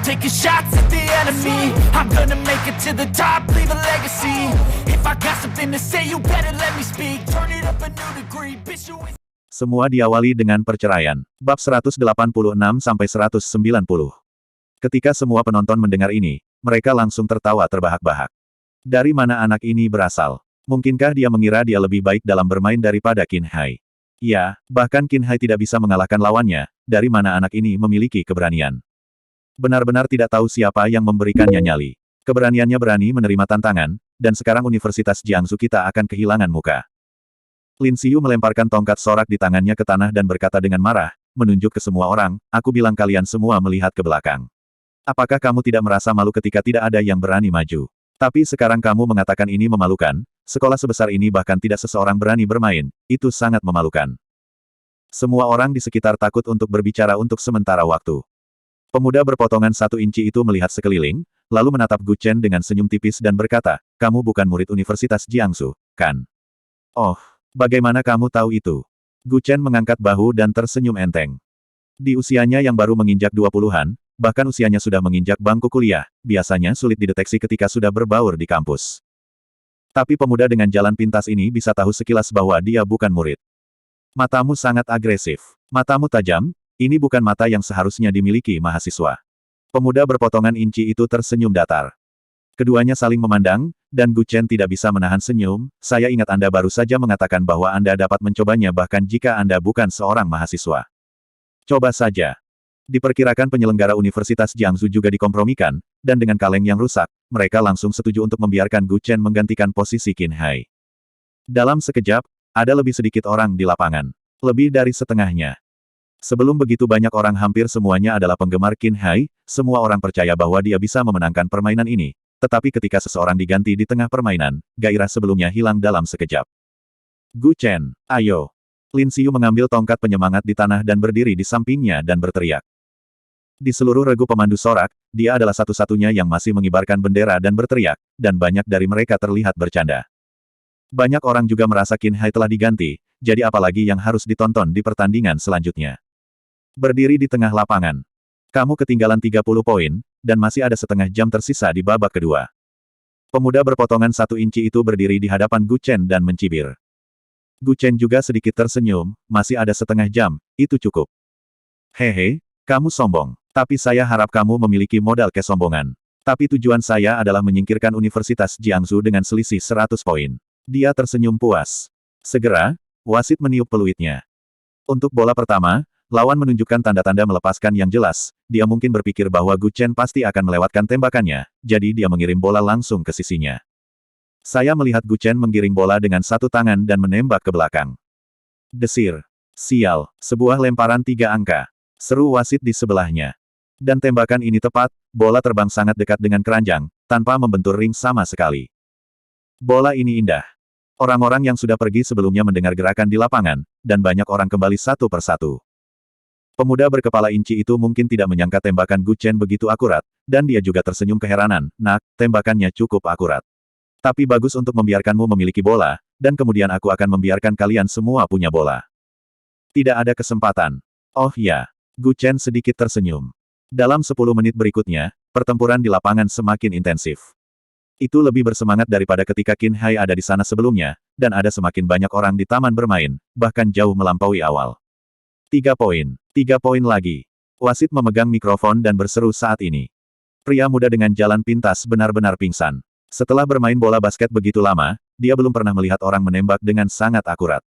I'm taking shots at the enemy. I'm gonna make it to the top, leave a legacy. If I got something to say, you better let me speak. Turn it up a new degree, bitch, you ain't. Semua diawali dengan perceraian. Bab 186-190. Ketika semua penonton mendengar ini, mereka langsung tertawa terbahak-bahak. Dari mana anak ini berasal? Mungkinkah dia mengira dia lebih baik dalam bermain daripada Qin Hai? Ya, bahkan Qin Hai tidak bisa mengalahkan lawannya, dari mana anak ini memiliki keberanian. Benar-benar tidak tahu siapa yang memberikannya nyali. Keberaniannya berani menerima tantangan, dan sekarang Universitas Jiangsu kita akan kehilangan muka. Lin Xiu melemparkan tongkat sorak di tangannya ke tanah dan berkata dengan marah, menunjuk ke semua orang, aku bilang kalian semua melihat ke belakang. Apakah kamu tidak merasa malu ketika tidak ada yang berani maju? Tapi sekarang kamu mengatakan ini memalukan, sekolah sebesar ini bahkan tidak seseorang berani bermain, itu sangat memalukan. Semua orang di sekitar takut untuk berbicara untuk sementara waktu. Pemuda berpotongan 1 inci itu melihat sekeliling, lalu menatap Gu Chen dengan senyum tipis dan berkata, kamu bukan murid Universitas Jiangsu, kan? Oh, bagaimana kamu tahu itu? Gu Chen mengangkat bahu dan tersenyum enteng. Di usianya yang baru menginjak 20-an, bahkan usianya sudah menginjak bangku kuliah, biasanya sulit dideteksi ketika sudah berbaur di kampus. Tapi pemuda dengan jalan pintas ini bisa tahu sekilas bahwa dia bukan murid. Matamu sangat agresif. Matamu tajam, ini bukan mata yang seharusnya dimiliki mahasiswa. Pemuda berpotongan inci itu tersenyum datar. Keduanya saling memandang, dan Gu Chen tidak bisa menahan senyum, saya ingat Anda baru saja mengatakan bahwa Anda dapat mencobanya bahkan jika Anda bukan seorang mahasiswa. Coba saja. Diperkirakan penyelenggara Universitas Jiangsu juga dikompromikan, dan dengan kaleng yang rusak, mereka langsung setuju untuk membiarkan Gu Chen menggantikan posisi Qin Hai. Dalam sekejap, ada lebih sedikit orang di lapangan. Lebih dari setengahnya. Sebelum begitu banyak orang hampir semuanya adalah penggemar Qin Hai, semua orang percaya bahwa dia bisa memenangkan permainan ini. Tetapi ketika seseorang diganti di tengah permainan, gairah sebelumnya hilang dalam sekejap. Gu Chen, ayo. Lin Xiu mengambil tongkat penyemangat di tanah dan berdiri di sampingnya dan berteriak. Di seluruh regu pemandu sorak, dia adalah satu-satunya yang masih mengibarkan bendera dan berteriak, dan banyak dari mereka terlihat bercanda. Banyak orang juga merasa Qin Hai telah diganti, jadi apalagi yang harus ditonton di pertandingan selanjutnya. Berdiri di tengah lapangan. Kamu ketinggalan 30 poin, dan masih ada setengah jam tersisa di babak kedua. Pemuda berpotongan 1 inci itu berdiri di hadapan Gu Chen dan mencibir. Gu Chen juga sedikit tersenyum, masih ada setengah jam, itu cukup. Hehe, kamu sombong. Tapi saya harap kamu memiliki modal kesombongan. Tapi tujuan saya adalah menyingkirkan Universitas Jiangsu dengan selisih 100 poin. Dia tersenyum puas. Segera, wasit meniup peluitnya. Untuk bola pertama, lawan menunjukkan tanda-tanda melepaskan yang jelas, dia mungkin berpikir bahwa Gu Chen pasti akan melewatkan tembakannya, jadi dia mengirim bola langsung ke sisinya. Saya melihat Gu Chen menggiring bola dengan satu tangan dan menembak ke belakang. Desir. Sial, sebuah lemparan 3 angka. Seru wasit di sebelahnya. Dan tembakan ini tepat, bola terbang sangat dekat dengan keranjang, tanpa membentur ring sama sekali. Bola ini indah. Orang-orang yang sudah pergi sebelumnya mendengar gerakan di lapangan, dan banyak orang kembali satu persatu. Pemuda berkepala inci itu mungkin tidak menyangka tembakan Gu Chen begitu akurat, dan dia juga tersenyum keheranan, nak, tembakannya cukup akurat. Tapi bagus untuk membiarkanmu memiliki bola, dan kemudian aku akan membiarkan kalian semua punya bola. Tidak ada kesempatan. Oh ya, Gu Chen sedikit tersenyum. Dalam 10 menit berikutnya, pertempuran di lapangan semakin intensif. Itu lebih bersemangat daripada ketika Qin Hai ada di sana sebelumnya, dan ada semakin banyak orang di taman bermain, bahkan jauh melampaui awal. 3 poin. 3 poin lagi. Wasit memegang mikrofon dan berseru saat ini. Pria muda dengan jalan pintas benar-benar pingsan. Setelah bermain bola basket begitu lama, dia belum pernah melihat orang menembak dengan sangat akurat.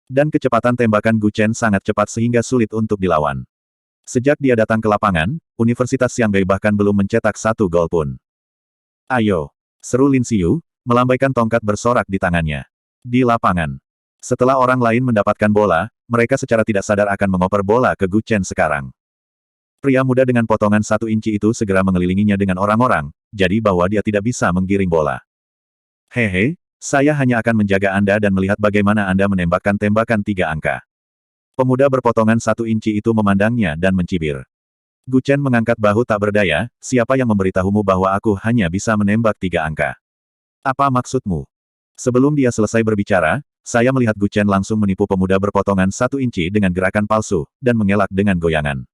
Dan kecepatan tembakan Gu Chen sangat cepat sehingga sulit untuk dilawan. Sejak dia datang ke lapangan, Universitas Xiangbei bahkan belum mencetak 1 gol pun. Ayo! Seru Lin Xiu, melambaikan tongkat bersorak di tangannya. Di lapangan. Setelah orang lain mendapatkan bola, mereka secara tidak sadar akan mengoper bola ke Gu Chen sekarang. Pria muda dengan potongan 1 inci itu segera mengelilinginya dengan orang-orang, jadi bahwa dia tidak bisa menggiring bola. Hehe, saya hanya akan menjaga Anda dan melihat bagaimana Anda menembakkan tembakan 3 angka. Pemuda berpotongan 1 inci itu memandangnya dan mencibir. Gu Chen mengangkat bahu tak berdaya, siapa yang memberitahumu bahwa aku hanya bisa menembak 3 angka? Apa maksudmu? Sebelum dia selesai berbicara, saya melihat Gu Chen langsung menipu pemuda berpotongan 1 inci dengan gerakan palsu, dan mengelak dengan goyangan.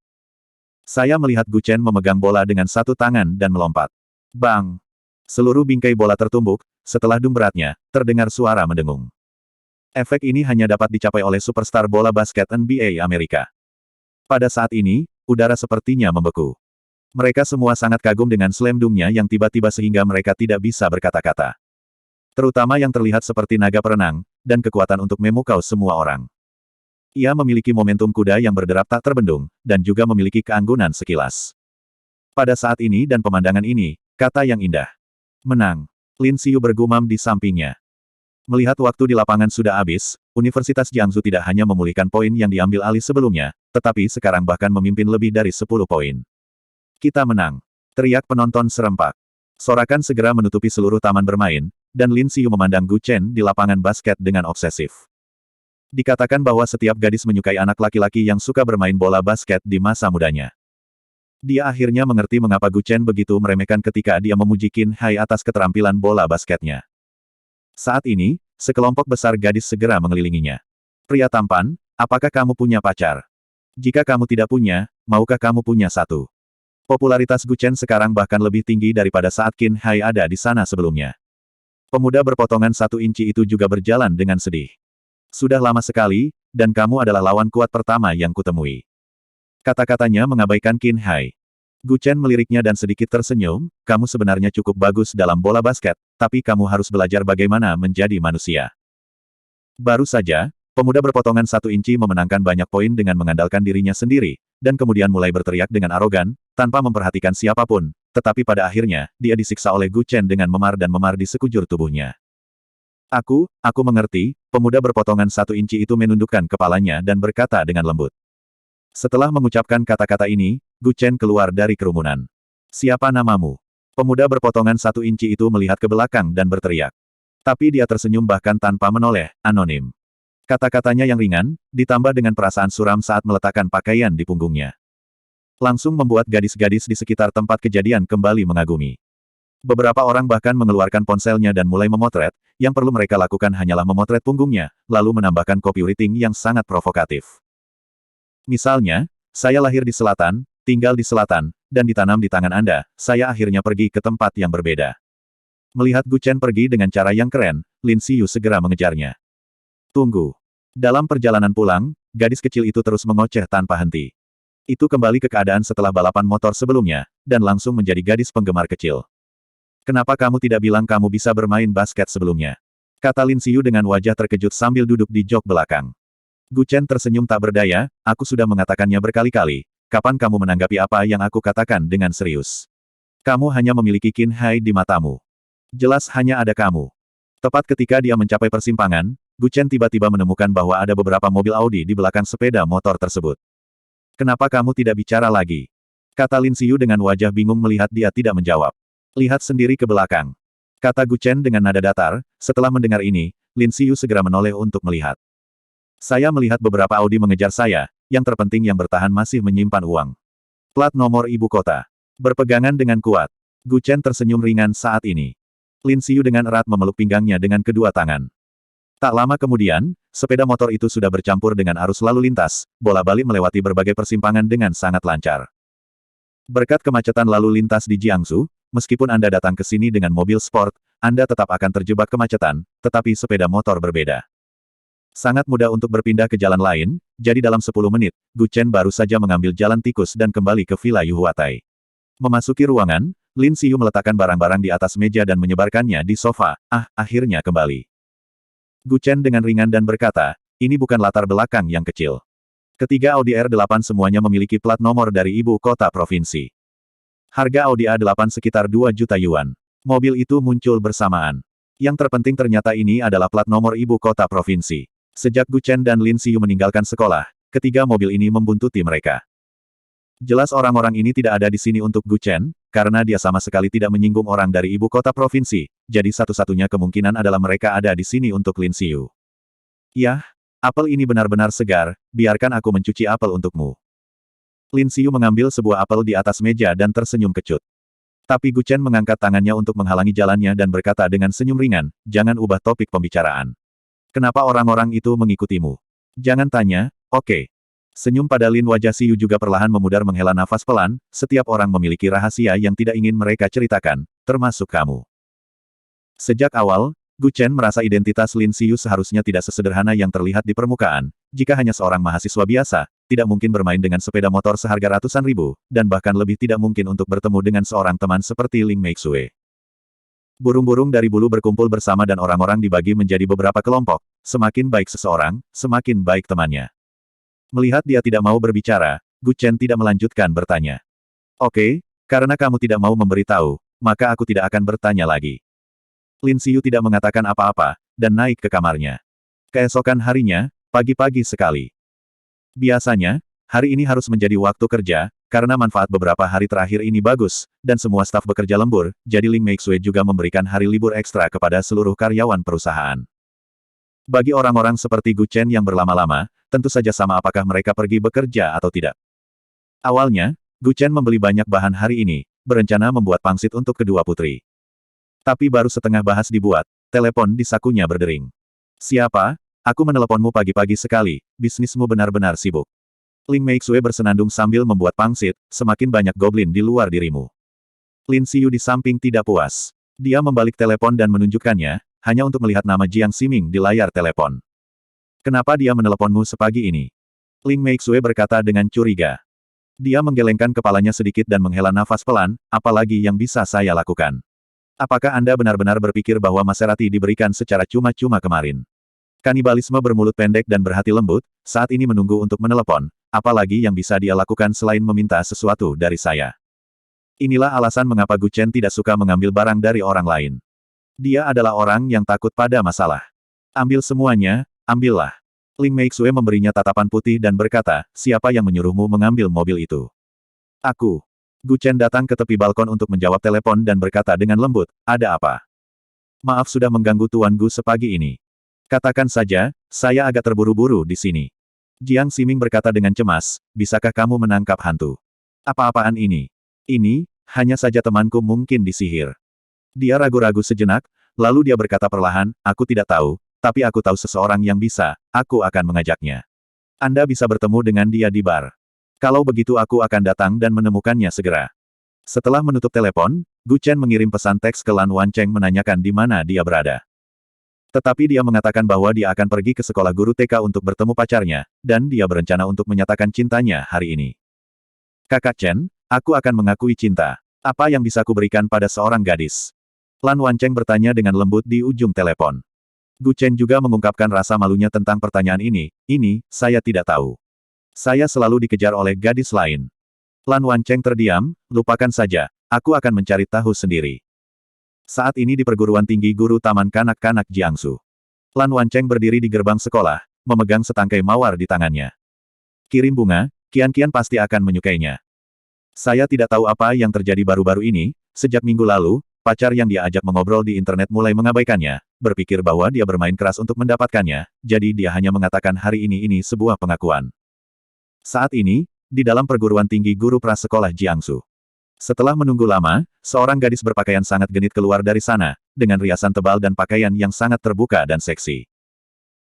Saya melihat Gu Chen memegang bola dengan satu tangan dan melompat. Bang! Seluruh bingkai bola tertumbuk, setelah dung beratnya, terdengar suara mendengung. Efek ini hanya dapat dicapai oleh superstar bola basket NBA Amerika. Pada saat ini, udara sepertinya membeku. Mereka semua sangat kagum dengan slam dunk-nya yang tiba-tiba sehingga mereka tidak bisa berkata-kata. Terutama yang terlihat seperti naga perenang, dan kekuatan untuk memukau semua orang. Ia memiliki momentum kuda yang berderap tak terbendung, dan juga memiliki keanggunan sekilas. Pada saat ini dan pemandangan ini, kata yang indah. Menang. Lin Xiu bergumam di sampingnya. Melihat waktu di lapangan sudah habis, Universitas Jiangsu tidak hanya memulihkan poin yang diambil alih sebelumnya, tetapi sekarang bahkan memimpin lebih dari 10 poin. Kita menang. Teriak penonton serempak. Sorakan segera menutupi seluruh taman bermain, dan Lin Xiu memandang Gu Chen di lapangan basket dengan obsesif. Dikatakan bahwa setiap gadis menyukai anak laki-laki yang suka bermain bola basket di masa mudanya. Dia akhirnya mengerti mengapa Gu Chen begitu meremehkan ketika dia memuji Qin Hai atas keterampilan bola basketnya. Saat ini, sekelompok besar gadis segera mengelilinginya. Pria tampan, apakah kamu punya pacar? Jika kamu tidak punya, maukah kamu punya satu? Popularitas Gu Chen sekarang bahkan lebih tinggi daripada saat Qin Hai ada di sana sebelumnya. Pemuda berpotongan 1 inci itu juga berjalan dengan sedih. Sudah lama sekali, dan kamu adalah lawan kuat pertama yang kutemui. Kata-katanya mengabaikan Qin Hai. Gu Chen meliriknya dan sedikit tersenyum, kamu sebenarnya cukup bagus dalam bola basket, tapi kamu harus belajar bagaimana menjadi manusia. Baru saja, pemuda berpotongan 1 inci memenangkan banyak poin dengan mengandalkan dirinya sendiri, dan kemudian mulai berteriak dengan arogan, tanpa memperhatikan siapapun, tetapi pada akhirnya, dia disiksa oleh Gu Chen dengan memar dan memar di sekujur tubuhnya. Aku mengerti, pemuda berpotongan 1 inci itu menundukkan kepalanya dan berkata dengan lembut. Setelah mengucapkan kata-kata ini, Gu Chen keluar dari kerumunan. Siapa namamu? Pemuda berpotongan 1 inci itu melihat ke belakang dan berteriak. Tapi dia tersenyum bahkan tanpa menoleh, anonim. Kata-katanya yang ringan, ditambah dengan perasaan suram saat meletakkan pakaian di punggungnya. Langsung membuat gadis-gadis di sekitar tempat kejadian kembali mengagumi. Beberapa orang bahkan mengeluarkan ponselnya dan mulai memotret, yang perlu mereka lakukan hanyalah memotret punggungnya, lalu menambahkan copywriting yang sangat provokatif. Misalnya, saya lahir di selatan, tinggal di selatan, dan ditanam di tangan Anda, saya akhirnya pergi ke tempat yang berbeda. Melihat Gu Chen pergi dengan cara yang keren, Lin Xiu segera mengejarnya. Tunggu. Dalam perjalanan pulang, gadis kecil itu terus mengoceh tanpa henti. Itu kembali ke keadaan setelah balapan motor sebelumnya, dan langsung menjadi gadis penggemar kecil. Kenapa kamu tidak bilang kamu bisa bermain basket sebelumnya? Kata Lin Xiu dengan wajah terkejut sambil duduk di jok belakang. Gu Chen tersenyum tak berdaya, aku sudah mengatakannya berkali-kali, kapan kamu menanggapi apa yang aku katakan dengan serius? Kamu hanya memiliki Qin Hai di matamu. Jelas hanya ada kamu. Tepat ketika dia mencapai persimpangan, Gu Chen tiba-tiba menemukan bahwa ada beberapa mobil Audi di belakang sepeda motor tersebut. Kenapa kamu tidak bicara lagi? Kata Lin Xiu dengan wajah bingung melihat dia tidak menjawab. Lihat sendiri ke belakang. Kata Gu Chen dengan nada datar, setelah mendengar ini, Lin Xiu segera menoleh untuk melihat. Saya melihat beberapa Audi mengejar saya, yang terpenting yang bertahan masih menyimpan uang. Plat nomor ibu kota. Berpegangan dengan kuat. Gu Chen tersenyum ringan saat ini. Lin Xiu dengan erat memeluk pinggangnya dengan kedua tangan. Tak lama kemudian, sepeda motor itu sudah bercampur dengan arus lalu lintas, bola-balik melewati berbagai persimpangan dengan sangat lancar. Berkat kemacetan lalu lintas di Jiangsu, meskipun Anda datang ke sini dengan mobil sport, Anda tetap akan terjebak kemacetan, tetapi sepeda motor berbeda. Sangat mudah untuk berpindah ke jalan lain, jadi dalam 10 menit, Gu Chen baru saja mengambil jalan tikus dan kembali ke Villa Yuhuatai. Memasuki ruangan, Lin Xiu meletakkan barang-barang di atas meja dan menyebarkannya di sofa, akhirnya kembali. Gu Chen dengan ringan dan berkata, ini bukan latar belakang yang kecil. Ketiga Audi R8 semuanya memiliki plat nomor dari ibu kota provinsi. Harga Audi A8 sekitar 2 juta yuan. Mobil itu muncul bersamaan. Yang terpenting ternyata ini adalah plat nomor ibu kota provinsi. Sejak Gu Chen dan Lin Xiu meninggalkan sekolah, ketiga mobil ini membuntuti mereka. Jelas orang-orang ini tidak ada di sini untuk Gu Chen, karena dia sama sekali tidak menyinggung orang dari ibu kota provinsi, jadi satu-satunya kemungkinan adalah mereka ada di sini untuk Lin Xiu. Yah, apel ini benar-benar segar, biarkan aku mencuci apel untukmu. Lin Xiu mengambil sebuah apel di atas meja dan tersenyum kecut. Tapi Gu Chen mengangkat tangannya untuk menghalangi jalannya dan berkata dengan senyum ringan, jangan ubah topik pembicaraan. Kenapa orang-orang itu mengikutimu? Jangan tanya, oke. Senyum pada Lin wajah Siyu juga perlahan memudar menghela nafas pelan, setiap orang memiliki rahasia yang tidak ingin mereka ceritakan, termasuk kamu. Sejak awal, Gu Chen merasa identitas Lin Siyu seharusnya tidak sesederhana yang terlihat di permukaan. Jika hanya seorang mahasiswa biasa, tidak mungkin bermain dengan sepeda motor seharga ratusan ribu, dan bahkan lebih tidak mungkin untuk bertemu dengan seorang teman seperti Ling Meixue. Burung-burung dari bulu berkumpul bersama dan orang-orang dibagi menjadi beberapa kelompok. Semakin baik seseorang, semakin baik temannya. Melihat dia tidak mau berbicara, Gu Chen tidak melanjutkan bertanya. Oke, karena kamu tidak mau memberitahu, maka aku tidak akan bertanya lagi. Lin Siyu tidak mengatakan apa-apa, dan naik ke kamarnya. Keesokan harinya, pagi-pagi sekali. Biasanya, hari ini harus menjadi waktu kerja, karena manfaat beberapa hari terakhir ini bagus, dan semua staf bekerja lembur, jadi Ling Meixue juga memberikan hari libur ekstra kepada seluruh karyawan perusahaan. Bagi orang-orang seperti Gu Chen yang berlama-lama, tentu saja sama apakah mereka pergi bekerja atau tidak. Awalnya, Gu Chen membeli banyak bahan hari ini, berencana membuat pangsit untuk kedua putri. Tapi baru setengah bahas dibuat, telepon di sakunya berdering. Siapa? Aku meneleponmu pagi-pagi sekali, bisnismu benar-benar sibuk. Ling Meixue bersenandung sambil membuat pangsit, semakin banyak goblin di luar dirimu. Lin Siyu di samping tidak puas. Dia membalik telepon dan menunjukkannya, hanya untuk melihat nama Jiang Ximing di layar telepon. Kenapa dia meneleponmu sepagi ini? Ling Meixue berkata dengan curiga. Dia menggelengkan kepalanya sedikit dan menghela nafas pelan, apalagi yang bisa saya lakukan. Apakah Anda benar-benar berpikir bahwa Maserati diberikan secara cuma-cuma kemarin? Kanibalisme bermulut pendek dan berhati lembut, saat ini menunggu untuk menelepon, apalagi yang bisa dia lakukan selain meminta sesuatu dari saya. Inilah alasan mengapa Gu Chen tidak suka mengambil barang dari orang lain. Dia adalah orang yang takut pada masalah. Ambil semuanya, ambillah. Ling Meixue memberinya tatapan putih dan berkata, siapa yang menyuruhmu mengambil mobil itu? Aku. Gu Chen datang ke tepi balkon untuk menjawab telepon dan berkata dengan lembut, ada apa? Maaf sudah mengganggu Tuan Gu sepagi ini. Katakan saja, saya agak terburu-buru di sini. Jiang Ximing berkata dengan cemas, bisakah kamu menangkap hantu? Apa-apaan ini? Ini, hanya saja temanku mungkin disihir. Dia ragu-ragu sejenak, lalu dia berkata perlahan, aku tidak tahu, tapi aku tahu seseorang yang bisa, aku akan mengajaknya. Anda bisa bertemu dengan dia di bar. Kalau begitu aku akan datang dan menemukannya segera. Setelah menutup telepon, Gu Chen mengirim pesan teks ke Lan Wancheng menanyakan di mana dia berada. Tetapi dia mengatakan bahwa dia akan pergi ke sekolah guru TK untuk bertemu pacarnya, dan dia berencana untuk menyatakan cintanya hari ini. Kakak Chen, aku akan mengakui cinta. Apa yang bisa kuberikan pada seorang gadis? Lan Wancheng bertanya dengan lembut di ujung telepon. Gu Chen juga mengungkapkan rasa malunya tentang pertanyaan ini, saya tidak tahu. Saya selalu dikejar oleh gadis lain. Lan Wancheng terdiam, lupakan saja, aku akan mencari tahu sendiri. Saat ini di perguruan tinggi guru Taman Kanak-Kanak Jiangsu. Lan Wancheng berdiri di gerbang sekolah, memegang setangkai mawar di tangannya. Kirim bunga, Kian-Kian pasti akan menyukainya. Saya tidak tahu apa yang terjadi baru-baru ini, sejak minggu lalu, pacar yang dia ajak mengobrol di internet mulai mengabaikannya, berpikir bahwa dia bermain keras untuk mendapatkannya, jadi dia hanya mengatakan hari ini sebuah pengakuan. Saat ini, di dalam perguruan tinggi guru prasekolah Jiangsu. Setelah menunggu lama, seorang gadis berpakaian sangat genit keluar dari sana, dengan riasan tebal dan pakaian yang sangat terbuka dan seksi.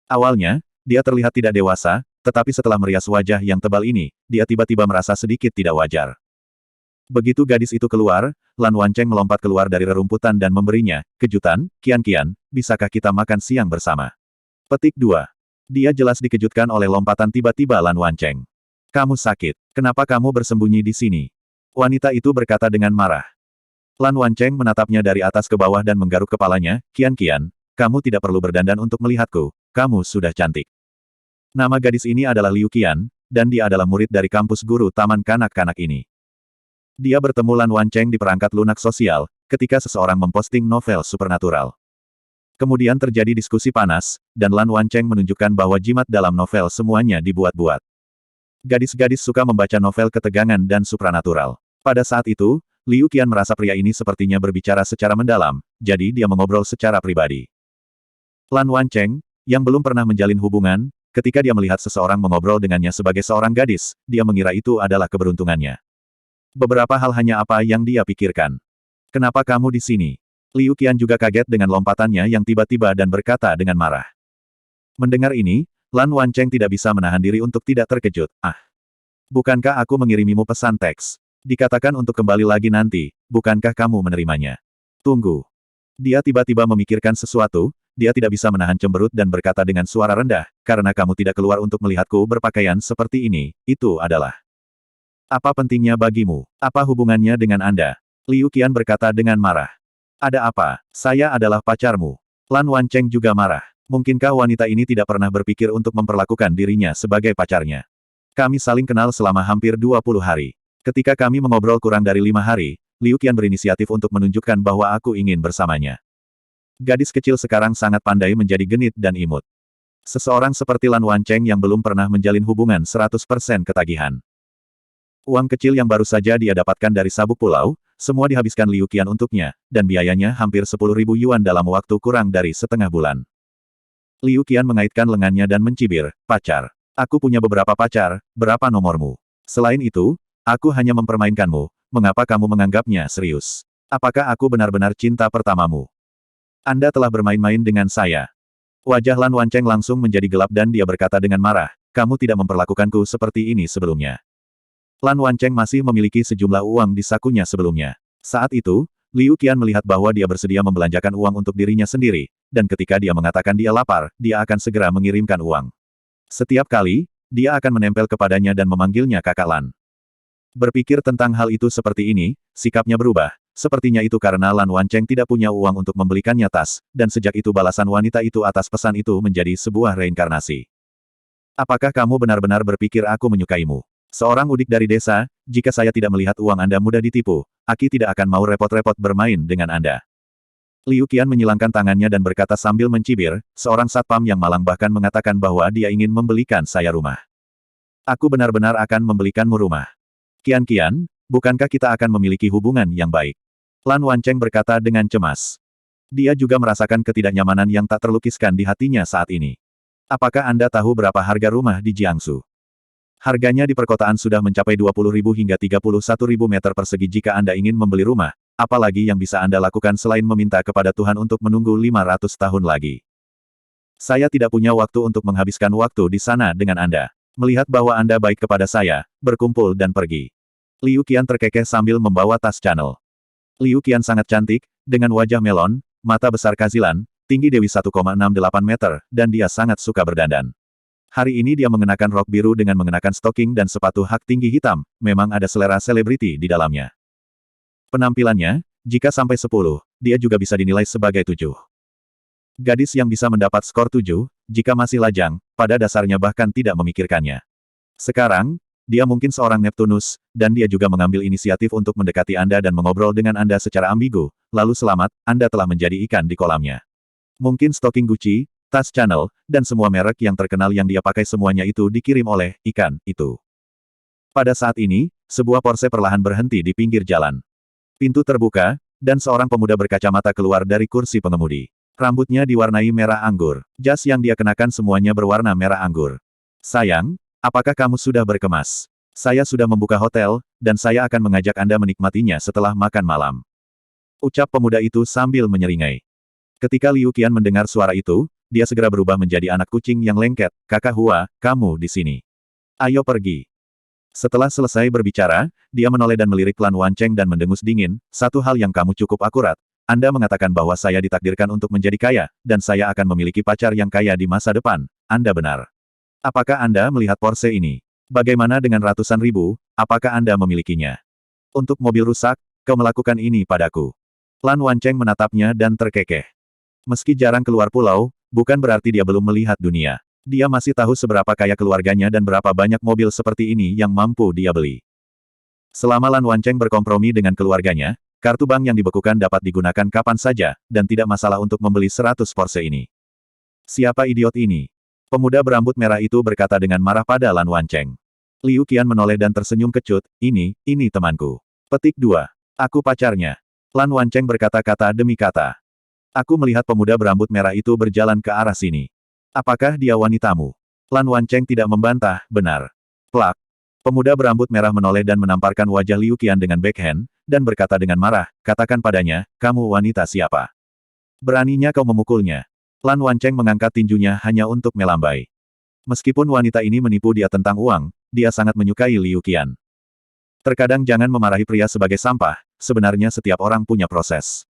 Awalnya, dia terlihat tidak dewasa, tetapi setelah merias wajah yang tebal ini, dia tiba-tiba merasa sedikit tidak wajar. Begitu gadis itu keluar, Lan Wancheng melompat keluar dari rerumputan dan memberinya, kejutan, Kian-Kian, bisakah kita makan siang bersama? Petik 2. Dia jelas dikejutkan oleh lompatan tiba-tiba Lan Wancheng. Kamu sakit. Kenapa kamu bersembunyi di sini? Wanita itu berkata dengan marah. Lan Wancheng menatapnya dari atas ke bawah dan menggaruk kepalanya, Kian-Kian, kamu tidak perlu berdandan untuk melihatku, kamu sudah cantik. Nama gadis ini adalah Liu Qian, dan dia adalah murid dari kampus guru Taman Kanak-Kanak ini. Dia bertemu Lan Wancheng di perangkat lunak sosial, ketika seseorang memposting novel supernatural. Kemudian terjadi diskusi panas, dan Lan Wancheng menunjukkan bahwa jimat dalam novel semuanya dibuat-buat. Gadis-gadis suka membaca novel ketegangan dan supranatural. Pada saat itu, Liu Qian merasa pria ini sepertinya berbicara secara mendalam, jadi dia mengobrol secara pribadi. Lan Wancheng, yang belum pernah menjalin hubungan, ketika dia melihat seseorang mengobrol dengannya sebagai seorang gadis, dia mengira itu adalah keberuntungannya. Beberapa hal hanya apa yang dia pikirkan. Kenapa kamu di sini? Liu Qian juga kaget dengan lompatannya yang tiba-tiba dan berkata dengan marah. Mendengar ini, Lan Wancheng tidak bisa menahan diri untuk tidak terkejut. Ah, bukankah aku mengirimimu pesan teks? Dikatakan untuk kembali lagi nanti, bukankah kamu menerimanya? Tunggu. Dia tiba-tiba memikirkan sesuatu, dia tidak bisa menahan cemberut dan berkata dengan suara rendah, karena kamu tidak keluar untuk melihatku berpakaian seperti ini, itu adalah. Apa pentingnya bagimu? Apa hubungannya dengan Anda? Liu Qian berkata dengan marah. Ada apa? Saya adalah pacarmu. Lan Wancheng juga marah. Mungkinkah wanita ini tidak pernah berpikir untuk memperlakukan dirinya sebagai pacarnya? Kami saling kenal selama hampir 20 hari. Ketika kami mengobrol kurang dari 5 hari, Liu Qian berinisiatif untuk menunjukkan bahwa aku ingin bersamanya. Gadis kecil sekarang sangat pandai menjadi genit dan imut. Seseorang seperti Lan Wancheng yang belum pernah menjalin hubungan 100% ketagihan. Uang kecil yang baru saja dia dapatkan dari sabuk pulau, semua dihabiskan Liu Qian untuknya, dan biayanya hampir 10.000 yuan dalam waktu kurang dari setengah bulan. Liu Qian mengaitkan lengannya dan mencibir, pacar. Aku punya beberapa pacar, berapa nomormu? Selain itu, aku hanya mempermainkanmu, mengapa kamu menganggapnya serius? Apakah aku benar-benar cinta pertamamu? Anda telah bermain-main dengan saya. Wajah Lan Wancheng langsung menjadi gelap dan dia berkata dengan marah, kamu tidak memperlakukanku seperti ini sebelumnya. Lan Wancheng masih memiliki sejumlah uang di sakunya sebelumnya. Saat itu, Liu Qian melihat bahwa dia bersedia membelanjakan uang untuk dirinya sendiri, dan ketika dia mengatakan dia lapar, dia akan segera mengirimkan uang. Setiap kali, dia akan menempel kepadanya dan memanggilnya kakak Lan. Berpikir tentang hal itu seperti ini, sikapnya berubah. Sepertinya itu karena Lan Wancheng tidak punya uang untuk membelikannya tas, dan sejak itu balasan wanita itu atas pesan itu menjadi sebuah reinkarnasi. Apakah kamu benar-benar berpikir aku menyukaimu? Seorang udik dari desa, jika saya tidak melihat uang Anda mudah ditipu, Aki tidak akan mau repot-repot bermain dengan Anda. Liu Qian menyilangkan tangannya dan berkata sambil mencibir, seorang satpam yang malang bahkan mengatakan bahwa dia ingin membelikan saya rumah. Aku benar-benar akan membelikanmu rumah. Qian, bukankah kita akan memiliki hubungan yang baik? Lan Wancheng berkata dengan cemas. Dia juga merasakan ketidaknyamanan yang tak terlukiskan di hatinya saat ini. Apakah Anda tahu berapa harga rumah di Jiangsu? Harganya di perkotaan sudah mencapai 20.000 hingga 31.000 meter persegi jika Anda ingin membeli rumah, apalagi yang bisa Anda lakukan selain meminta kepada Tuhan untuk menunggu 500 tahun lagi. Saya tidak punya waktu untuk menghabiskan waktu di sana dengan Anda. Melihat bahwa Anda baik kepada saya, berkumpul dan pergi. Liu Qian terkekeh sambil membawa tas Chanel. Liu Qian sangat cantik, dengan wajah melon, mata besar kazilan, tinggi Dewi 1,68 meter, dan dia sangat suka berdandan. Hari ini dia mengenakan rok biru dengan mengenakan stoking dan sepatu hak tinggi hitam, memang ada selera selebriti di dalamnya. Penampilannya, jika sampai 10, dia juga bisa dinilai sebagai 7. Gadis yang bisa mendapat skor 7, jika masih lajang, pada dasarnya bahkan tidak memikirkannya. Sekarang, dia mungkin seorang Neptunus, dan dia juga mengambil inisiatif untuk mendekati Anda dan mengobrol dengan Anda secara ambigu, lalu selamat, Anda telah menjadi ikan di kolamnya. Mungkin stoking Gucci, tas Chanel, dan semua merek yang terkenal yang dia pakai semuanya itu dikirim oleh ikan itu. Pada saat ini, sebuah Porsche perlahan berhenti di pinggir jalan. Pintu terbuka, dan seorang pemuda berkacamata keluar dari kursi pengemudi. Rambutnya diwarnai merah anggur. Jas yang dia kenakan semuanya berwarna merah anggur. Sayang, apakah kamu sudah berkemas? Saya sudah membuka hotel, dan saya akan mengajak Anda menikmatinya setelah makan malam. Ucap pemuda itu sambil menyeringai. Ketika Liu Qian mendengar suara itu, dia segera berubah menjadi anak kucing yang lengket. Kakak Hua, kamu di sini. Ayo pergi. Setelah selesai berbicara, dia menoleh dan melirik Lan Wancheng dan mendengus dingin, satu hal yang kamu cukup akurat. Anda mengatakan bahwa saya ditakdirkan untuk menjadi kaya, dan saya akan memiliki pacar yang kaya di masa depan. Anda benar. Apakah Anda melihat Porsche ini? Bagaimana dengan ratusan ribu, apakah Anda memilikinya? Untuk mobil rusak, kau melakukan ini padaku. Lan Wancheng menatapnya dan terkekeh. Meski jarang keluar pulau, bukan berarti dia belum melihat dunia. Dia masih tahu seberapa kaya keluarganya dan berapa banyak mobil seperti ini yang mampu dia beli. Selama Lan Wancheng berkompromi dengan keluarganya, kartu bank yang dibekukan dapat digunakan kapan saja, dan tidak masalah untuk membeli 100 Porsche ini. Siapa idiot ini? Pemuda berambut merah itu berkata dengan marah pada Lan Wancheng. Liu Qian menoleh dan tersenyum kecut, ini temanku. Petik 2. Aku pacarnya. Lan Wancheng berkata-kata demi kata. Aku melihat pemuda berambut merah itu berjalan ke arah sini. Apakah dia wanitamu? Lan Wancheng tidak membantah, benar. Plak. Pemuda berambut merah menoleh dan menamparkan wajah Liu Qian dengan backhand, dan berkata dengan marah, katakan padanya, kamu wanita siapa? Beraninya kau memukulnya. Lan Wancheng mengangkat tinjunya hanya untuk melambai. Meskipun wanita ini menipu dia tentang uang, dia sangat menyukai Liu Qian. Terkadang jangan memarahi pria sebagai sampah, sebenarnya setiap orang punya proses.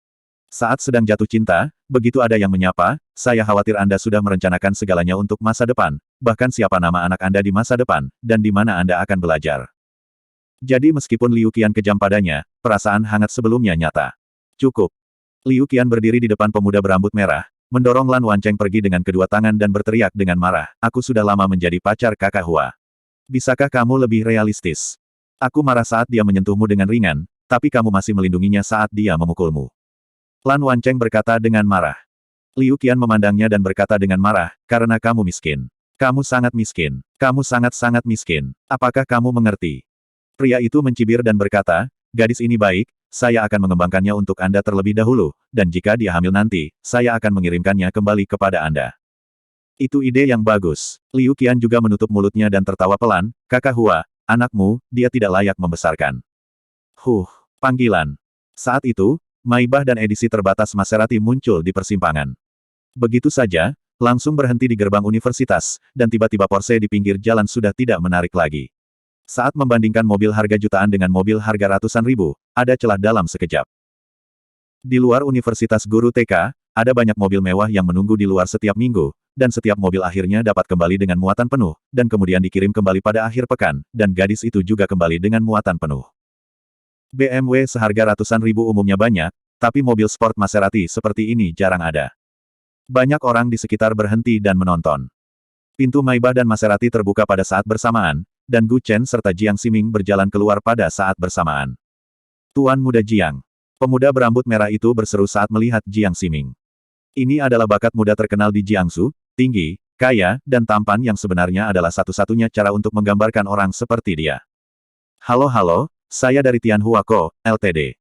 Saat sedang jatuh cinta, begitu ada yang menyapa, saya khawatir Anda sudah merencanakan segalanya untuk masa depan, bahkan siapa nama anak Anda di masa depan, dan di mana Anda akan belajar. Jadi meskipun Liu Qian kejam padanya, perasaan hangat sebelumnya nyata. Cukup. Liu Qian berdiri di depan pemuda berambut merah, mendorong Lan Wancheng pergi dengan kedua tangan dan berteriak dengan marah, "Aku sudah lama menjadi pacar kakak Hua. Bisakah kamu lebih realistis? Aku marah saat dia menyentuhmu dengan ringan, tapi kamu masih melindunginya saat dia memukulmu." Lan Wancheng berkata dengan marah. Liu Qian memandangnya dan berkata dengan marah, "Karena kamu miskin. Kamu sangat miskin. Kamu sangat-sangat miskin. Apakah kamu mengerti?" Pria itu mencibir dan berkata, "Gadis ini baik, saya akan mengembangkannya untuk Anda terlebih dahulu, dan jika dia hamil nanti, saya akan mengirimkannya kembali kepada Anda." Itu ide yang bagus. Liu Qian juga menutup mulutnya dan tertawa pelan, "Kakak Hua, anakmu, dia tidak layak membesarkan." Panggilan. Saat itu, Maibah dan edisi terbatas Maserati muncul di persimpangan. Begitu saja, langsung berhenti di gerbang universitas, dan tiba-tiba Porsche di pinggir jalan sudah tidak menarik lagi. Saat membandingkan mobil harga jutaan dengan mobil harga ratusan ribu, ada celah dalam sekejap. Di luar Universitas Guru TK, ada banyak mobil mewah yang menunggu di luar setiap minggu, dan setiap mobil akhirnya dapat kembali dengan muatan penuh, dan kemudian dikirim kembali pada akhir pekan, dan gadis itu juga kembali dengan muatan penuh. BMW seharga ratusan ribu umumnya banyak, tapi mobil sport Maserati seperti ini jarang ada. Banyak orang di sekitar berhenti dan menonton. Pintu Maybach dan Maserati terbuka pada saat bersamaan, dan Gu Chen serta Jiang Ximing berjalan keluar pada saat bersamaan. "Tuan Muda Jiang." Pemuda berambut merah itu berseru saat melihat Jiang Ximing. Ini adalah bakat muda terkenal di Jiangsu, tinggi, kaya, dan tampan yang sebenarnya adalah satu-satunya cara untuk menggambarkan orang seperti dia. "Halo, saya dari Tianhua Co., Ltd."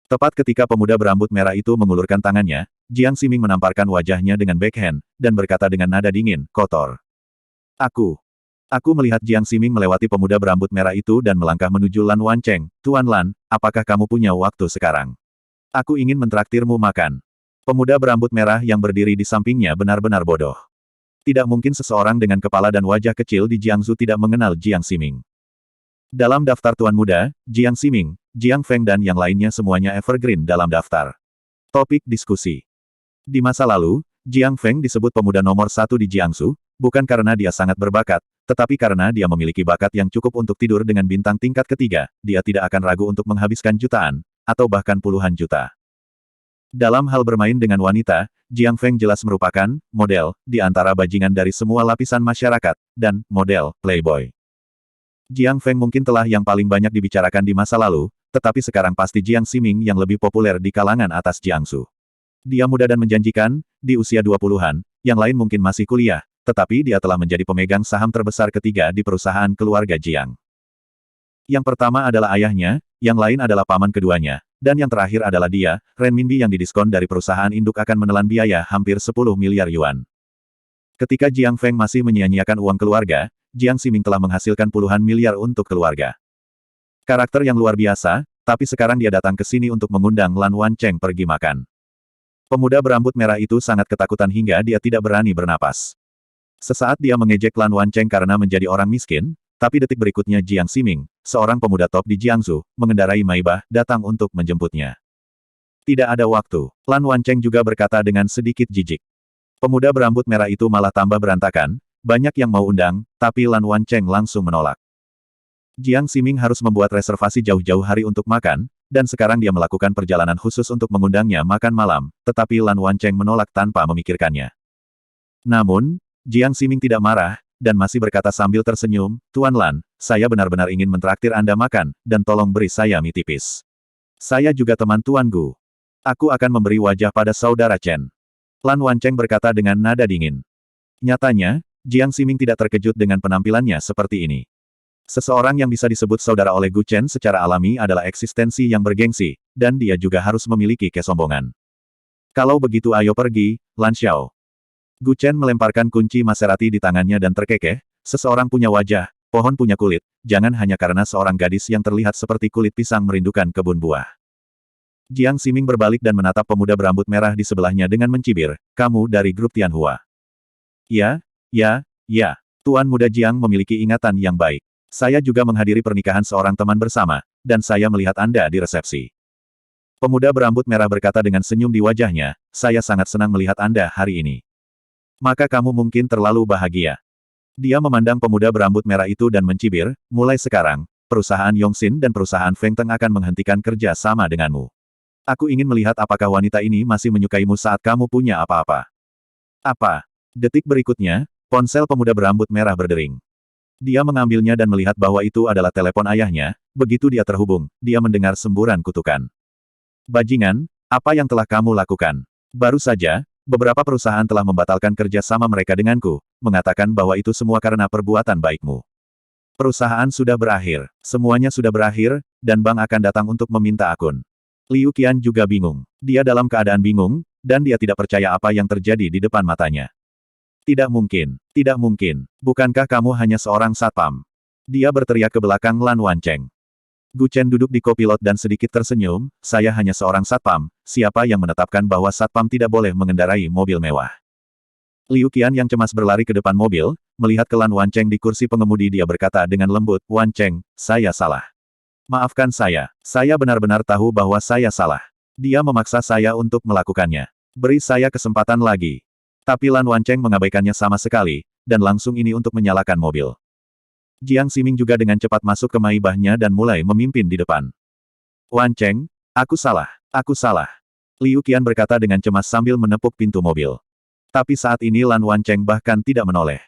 Tepat ketika pemuda berambut merah itu mengulurkan tangannya, Jiang Ximing menamparkan wajahnya dengan backhand, dan berkata dengan nada dingin, "Kotor." Aku melihat Jiang Ximing melewati pemuda berambut merah itu dan melangkah menuju Lan Wancheng. "Tuan Lan, apakah kamu punya waktu sekarang? Aku ingin mentraktirmu makan." Pemuda berambut merah yang berdiri di sampingnya benar-benar bodoh. Tidak mungkin seseorang dengan kepala dan wajah kecil di Jiangsu tidak mengenal Jiang Ximing. Dalam daftar Tuan Muda, Jiang Ximing, Jiang Feng dan yang lainnya semuanya evergreen dalam daftar. Topik diskusi. Di masa lalu, Jiang Feng disebut pemuda nomor satu di Jiangsu, bukan karena dia sangat berbakat, tetapi karena dia memiliki bakat yang cukup untuk tidur dengan bintang tingkat ketiga, dia tidak akan ragu untuk menghabiskan jutaan, atau bahkan puluhan juta. Dalam hal bermain dengan wanita, Jiang Feng jelas merupakan model di antara bajingan dari semua lapisan masyarakat, dan model playboy. Jiang Feng mungkin telah yang paling banyak dibicarakan di masa lalu, tetapi sekarang pasti Jiang Ximing yang lebih populer di kalangan atas Jiangsu. Dia muda dan menjanjikan, di usia 20-an, yang lain mungkin masih kuliah, tetapi dia telah menjadi pemegang saham terbesar ketiga di perusahaan keluarga Jiang. Yang pertama adalah ayahnya, yang lain adalah paman keduanya, dan yang terakhir adalah dia, renminbi yang didiskon dari perusahaan induk akan menelan biaya hampir 10 miliar yuan. Ketika Jiang Feng masih menyia-nyiakan uang keluarga, Jiang Ximing telah menghasilkan puluhan miliar untuk keluarga. Karakter yang luar biasa, tapi sekarang dia datang ke sini untuk mengundang Lan Wancheng pergi makan. Pemuda berambut merah itu sangat ketakutan hingga dia tidak berani bernapas. Sesaat dia mengejek Lan Wancheng karena menjadi orang miskin, tapi detik berikutnya Jiang Ximing, seorang pemuda top di Jiangsu, mengendarai Maybach, datang untuk menjemputnya. Tidak ada waktu. Lan Wancheng juga berkata dengan sedikit jijik. Pemuda berambut merah itu malah tambah berantakan, banyak yang mau undang, tapi Lan Wancheng langsung menolak. Jiang Ximing harus membuat reservasi jauh-jauh hari untuk makan, dan sekarang dia melakukan perjalanan khusus untuk mengundangnya makan malam, tetapi Lan Wancheng menolak tanpa memikirkannya. Namun, Jiang Ximing tidak marah, dan masih berkata sambil tersenyum, "Tuan Lan, saya benar-benar ingin mentraktir Anda makan, dan tolong beri saya mie tipis. Saya juga teman Tuan Gu. Aku akan memberi wajah pada saudara Chen." Lan Wancheng berkata dengan nada dingin. Nyatanya, Jiang Ximing tidak terkejut dengan penampilannya seperti ini. Seseorang yang bisa disebut saudara oleh Gu Chen secara alami adalah eksistensi yang bergengsi, dan dia juga harus memiliki kesombongan. "Kalau begitu ayo pergi, Lan Xiao." Gu Chen melemparkan kunci Maserati di tangannya dan terkekeh, "Seseorang punya wajah, pohon punya kulit, jangan hanya karena seorang gadis yang terlihat seperti kulit pisang merindukan kebun buah." Jiang Ximing berbalik dan menatap pemuda berambut merah di sebelahnya dengan mencibir, "Kamu dari grup Tianhua?" Ya. Tuan Muda Jiang memiliki ingatan yang baik. Saya juga menghadiri pernikahan seorang teman bersama, dan saya melihat Anda di resepsi. Pemuda berambut merah berkata dengan senyum di wajahnya, saya sangat senang melihat Anda hari ini. Maka kamu mungkin terlalu bahagia. Dia memandang pemuda berambut merah itu dan mencibir, mulai sekarang, perusahaan Yongxin dan perusahaan Feng Teng akan menghentikan kerja sama denganmu. Aku ingin melihat apakah wanita ini masih menyukaimu saat kamu punya apa-apa. Apa? Detik berikutnya, ponsel pemuda berambut merah berdering. Dia mengambilnya dan melihat bahwa itu adalah telepon ayahnya. Begitu dia terhubung, dia mendengar semburan kutukan. Bajingan, apa yang telah kamu lakukan? Baru saja, beberapa perusahaan telah membatalkan kerja sama mereka denganku, mengatakan bahwa itu semua karena perbuatan baikmu. Perusahaan sudah berakhir, semuanya sudah berakhir, dan bank akan datang untuk meminta akun. Liu Qian juga bingung. Dia dalam keadaan bingung, dan dia tidak percaya apa yang terjadi di depan matanya. Tidak mungkin, tidak mungkin. Bukankah kamu hanya seorang satpam? Dia berteriak ke belakang Lan Wancheng. Gu Chen duduk di kopilot dan sedikit tersenyum, saya hanya seorang satpam, siapa yang menetapkan bahwa satpam tidak boleh mengendarai mobil mewah? Liu Qian yang cemas berlari ke depan mobil, melihat ke Lan Wancheng di kursi pengemudi dia berkata dengan lembut, Wancheng, saya salah. Maafkan saya benar-benar tahu bahwa saya salah. Dia memaksa saya untuk melakukannya. Beri saya kesempatan lagi. Tapi Lan Wancheng mengabaikannya sama sekali, dan langsung ini untuk menyalakan mobil. Jiang Ximing juga dengan cepat masuk ke maibahnya dan mulai memimpin di depan. Wancheng, aku salah. Liu Qian berkata dengan cemas sambil menepuk pintu mobil. Tapi saat ini Lan Wancheng bahkan tidak menoleh.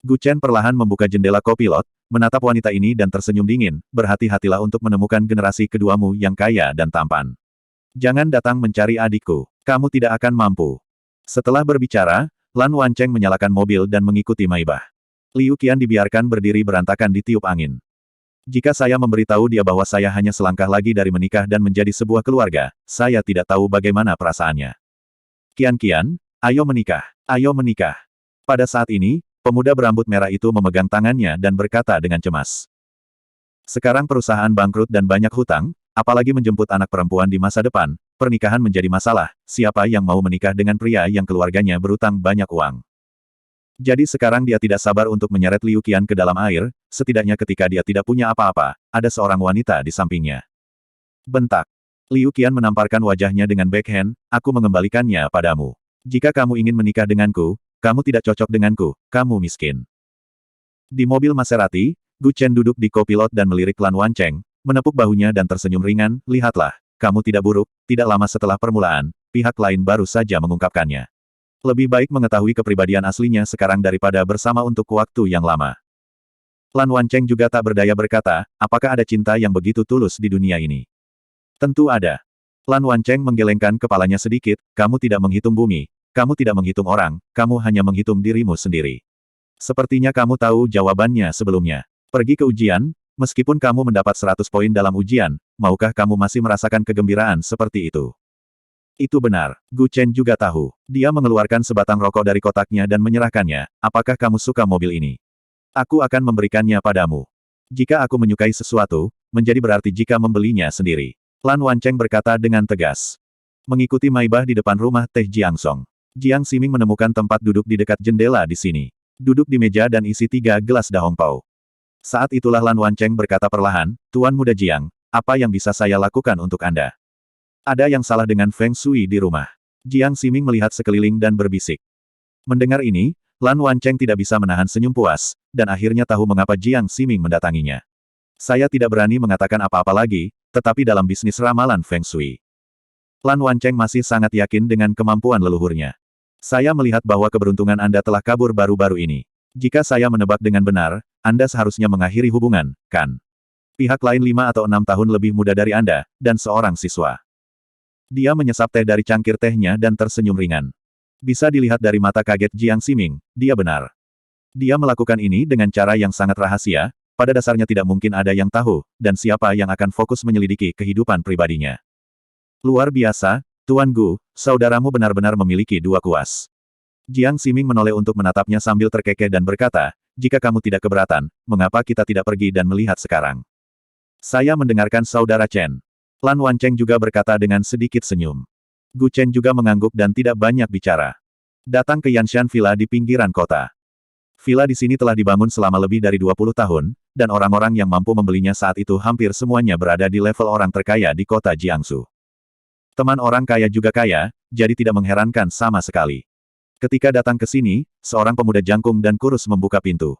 Gu Chen perlahan membuka jendela kopilot, menatap wanita ini dan tersenyum dingin, berhati-hatilah untuk menemukan generasi keduamu yang kaya dan tampan. Jangan datang mencari adikku, kamu tidak akan mampu. Setelah berbicara, Lan Wancheng menyalakan mobil dan mengikuti maibah. Liu Qian dibiarkan berdiri berantakan di tiup angin. Jika saya memberitahu dia bahwa saya hanya selangkah lagi dari menikah dan menjadi sebuah keluarga, saya tidak tahu bagaimana perasaannya. Qian, ayo menikah. Pada saat ini, pemuda berambut merah itu memegang tangannya dan berkata dengan cemas. Sekarang perusahaan bangkrut dan banyak hutang, apalagi menjemput anak perempuan di masa depan, pernikahan menjadi masalah, siapa yang mau menikah dengan pria yang keluarganya berutang banyak uang. Jadi sekarang dia tidak sabar untuk menyeret Liu Qian ke dalam air, setidaknya ketika dia tidak punya apa-apa, ada seorang wanita di sampingnya. Bentak. Liu Qian menamparkan wajahnya dengan backhand, aku mengembalikannya padamu. Jika kamu ingin menikah denganku, kamu tidak cocok denganku, kamu miskin. Di mobil Maserati, Gu Chen duduk di kopilot dan melirik Lan Wancheng, menepuk bahunya dan tersenyum ringan, lihatlah, kamu tidak buruk, tidak lama setelah permulaan, pihak lain baru saja mengungkapkannya. Lebih baik mengetahui kepribadian aslinya sekarang daripada bersama untuk waktu yang lama. Lan Wancheng juga tak berdaya berkata, apakah ada cinta yang begitu tulus di dunia ini? Tentu ada. Lan Wancheng menggelengkan kepalanya sedikit, kamu tidak menghitung bumi, kamu tidak menghitung orang, kamu hanya menghitung dirimu sendiri. Sepertinya kamu tahu jawabannya sebelumnya. Pergi ke ujian, meskipun kamu mendapat 100 poin dalam ujian, maukah kamu masih merasakan kegembiraan seperti itu? Itu benar, Gu Chen juga tahu. Dia mengeluarkan sebatang rokok dari kotaknya dan menyerahkannya, apakah kamu suka mobil ini? Aku akan memberikannya padamu. Jika aku menyukai sesuatu, menjadi berarti jika membelinya sendiri. Lan Wancheng berkata dengan tegas. Mengikuti maibah di depan rumah Teh Jiangsong. Jiang Ximing menemukan tempat duduk di dekat jendela di sini. Duduk di meja dan isi 3 gelas dahongpao. Saat itulah Lan Wancheng berkata perlahan, Tuan Muda Jiang, apa yang bisa saya lakukan untuk Anda? Ada yang salah dengan Feng Shui di rumah. Jiang Ximing melihat sekeliling dan berbisik. Mendengar ini, Lan Wancheng tidak bisa menahan senyum puas, dan akhirnya tahu mengapa Jiang Ximing mendatanginya. Saya tidak berani mengatakan apa-apa lagi, tetapi dalam bisnis ramalan Feng Shui. Lan Wancheng masih sangat yakin dengan kemampuan leluhurnya. Saya melihat bahwa keberuntungan Anda telah kabur baru-baru ini. Jika saya menebak dengan benar, Anda seharusnya mengakhiri hubungan, kan? Pihak lain 5 atau 6 tahun lebih muda dari Anda, dan seorang siswa. Dia menyesap teh dari cangkir tehnya dan tersenyum ringan. Bisa dilihat dari mata kaget Jiang Ximing, dia benar. Dia melakukan ini dengan cara yang sangat rahasia, pada dasarnya tidak mungkin ada yang tahu, dan siapa yang akan fokus menyelidiki kehidupan pribadinya. Luar biasa, Tuan Gu, saudaramu benar-benar memiliki 2 kuas. Jiang Ximing menoleh untuk menatapnya sambil terkekeh dan berkata, jika kamu tidak keberatan, mengapa kita tidak pergi dan melihat sekarang? Saya mendengarkan saudara Chen. Lan Wancheng juga berkata dengan sedikit senyum. Gu Chen juga mengangguk dan tidak banyak bicara. Datang ke Yanshan Villa di pinggiran kota. Villa di sini telah dibangun selama lebih dari 20 tahun, dan orang-orang yang mampu membelinya saat itu hampir semuanya berada di level orang terkaya di kota Jiangsu. Teman orang kaya juga kaya, jadi tidak mengherankan sama sekali. Ketika datang ke sini, seorang pemuda jangkung dan kurus membuka pintu.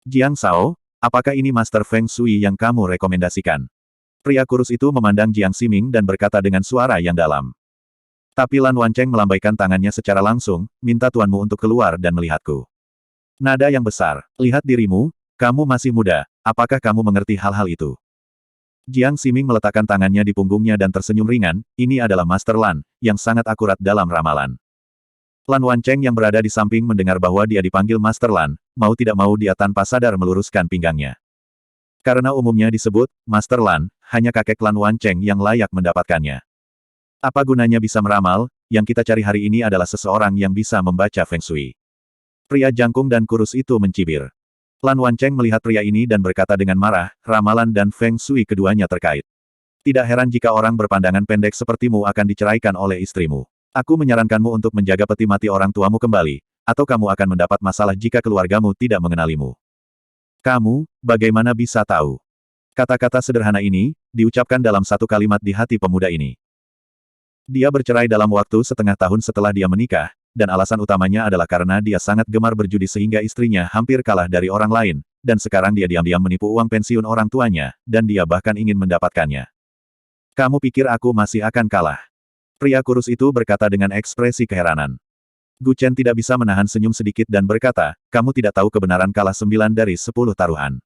Jiang Sao, apakah ini Master Feng Shui yang kamu rekomendasikan? Pria kurus itu memandang Jiang Ximing dan berkata dengan suara yang dalam. Tapi Lan Wancheng melambaikan tangannya secara langsung, minta tuanmu untuk keluar dan melihatku. Nada yang besar, lihat dirimu, kamu masih muda, apakah kamu mengerti hal-hal itu? Jiang Ximing meletakkan tangannya di punggungnya dan tersenyum ringan, ini adalah Master Lan, yang sangat akurat dalam ramalan. Lan Wancheng yang berada di samping mendengar bahwa dia dipanggil Master Lan, mau tidak mau dia tanpa sadar meluruskan pinggangnya. Karena umumnya disebut, Master Lan, hanya kakek Lan Wancheng yang layak mendapatkannya. Apa gunanya bisa meramal, yang kita cari hari ini adalah seseorang yang bisa membaca Feng Shui. Pria jangkung dan kurus itu mencibir. Lan Wancheng melihat pria ini dan berkata dengan marah, ramalan dan Feng Shui keduanya terkait. Tidak heran jika orang berpandangan pendek sepertimu akan diceraikan oleh istrimu. Aku menyarankanmu untuk menjaga peti mati orang tuamu kembali, atau kamu akan mendapat masalah jika keluargamu tidak mengenalimu. Kamu, bagaimana bisa tahu? Kata-kata sederhana ini, diucapkan dalam satu kalimat di hati pemuda ini. Dia bercerai dalam waktu setengah tahun setelah dia menikah, dan alasan utamanya adalah karena dia sangat gemar berjudi sehingga istrinya hampir kalah dari orang lain, dan sekarang dia diam-diam menipu uang pensiun orang tuanya, dan dia bahkan ingin mendapatkannya. Kamu pikir aku masih akan kalah? Pria kurus itu berkata dengan ekspresi keheranan. Gu Chen tidak bisa menahan senyum sedikit dan berkata, kamu tidak tahu kebenaran kalah 9 dari 10 taruhan.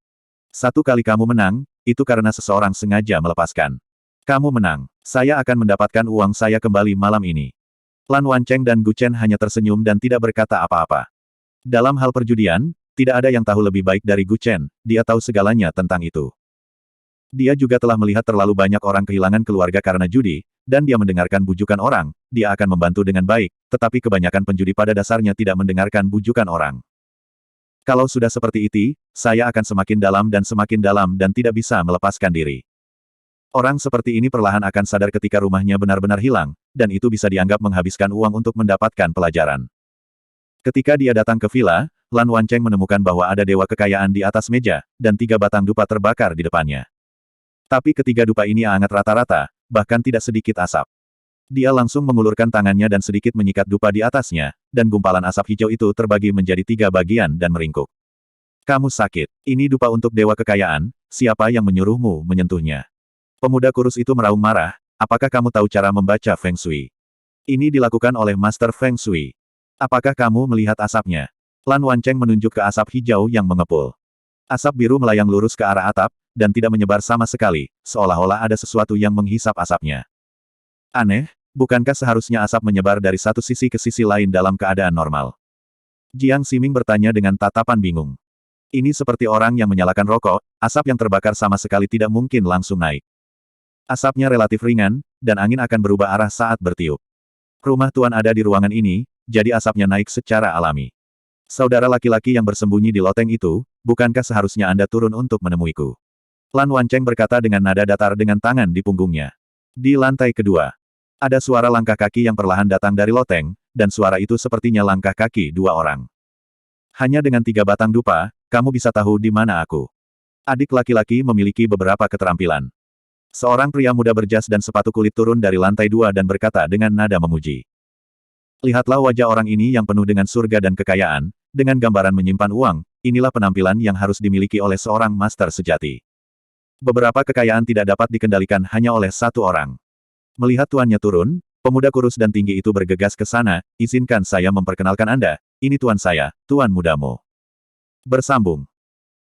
Satu kali kamu menang, itu karena seseorang sengaja melepaskan. Kamu menang. Saya akan mendapatkan uang saya kembali malam ini. Lan Wancheng dan Gu Chen hanya tersenyum dan tidak berkata apa-apa. Dalam hal perjudian, tidak ada yang tahu lebih baik dari Gu Chen, dia tahu segalanya tentang itu. Dia juga telah melihat terlalu banyak orang kehilangan keluarga karena judi, dan dia mendengarkan bujukan orang, dia akan membantu dengan baik, tetapi kebanyakan penjudi pada dasarnya tidak mendengarkan bujukan orang. Kalau sudah seperti itu, saya akan semakin dalam dan tidak bisa melepaskan diri. Orang seperti ini perlahan akan sadar ketika rumahnya benar-benar hilang, dan itu bisa dianggap menghabiskan uang untuk mendapatkan pelajaran. Ketika dia datang ke villa, Lan Wancheng menemukan bahwa ada dewa kekayaan di atas meja, dan 3 batang dupa terbakar di depannya. Tapi ketiga dupa ini hangat rata-rata, bahkan tidak sedikit asap. Dia langsung mengulurkan tangannya dan sedikit menyikat dupa di atasnya, dan gumpalan asap hijau itu terbagi menjadi 3 bagian dan meringkuk. Kamu sakit. Ini dupa untuk dewa kekayaan, siapa yang menyuruhmu menyentuhnya? Pemuda kurus itu meraung marah, apakah kamu tahu cara membaca Feng Shui? Ini dilakukan oleh Master Feng Shui. Apakah kamu melihat asapnya? Lan Wancheng menunjuk ke asap hijau yang mengepul. Asap biru melayang lurus ke arah atap, dan tidak menyebar sama sekali, seolah-olah ada sesuatu yang menghisap asapnya. Aneh, bukankah seharusnya asap menyebar dari satu sisi ke sisi lain dalam keadaan normal? Jiang Ximing bertanya dengan tatapan bingung. Ini seperti orang yang menyalakan rokok, asap yang terbakar sama sekali tidak mungkin langsung naik. Asapnya relatif ringan, dan angin akan berubah arah saat bertiup. Rumah Tuan ada di ruangan ini, jadi asapnya naik secara alami. Saudara laki-laki yang bersembunyi di loteng itu, bukankah seharusnya Anda turun untuk menemuiku? Lan Wancheng berkata dengan nada datar dengan tangan di punggungnya. Di lantai kedua, ada suara langkah kaki yang perlahan datang dari loteng, dan suara itu sepertinya langkah kaki 2 orang. Hanya dengan 3 batang dupa, kamu bisa tahu di mana aku. Adik laki-laki memiliki beberapa keterampilan. Seorang pria muda berjas dan sepatu kulit turun dari lantai 2 dan berkata dengan nada memuji. Lihatlah wajah orang ini yang penuh dengan surga dan kekayaan, dengan gambaran menyimpan uang, inilah penampilan yang harus dimiliki oleh seorang master sejati. Beberapa kekayaan tidak dapat dikendalikan hanya oleh satu orang. Melihat tuannya turun, pemuda kurus dan tinggi itu bergegas ke sana, izinkan saya memperkenalkan Anda, ini tuan saya, tuan mudamu. Bersambung.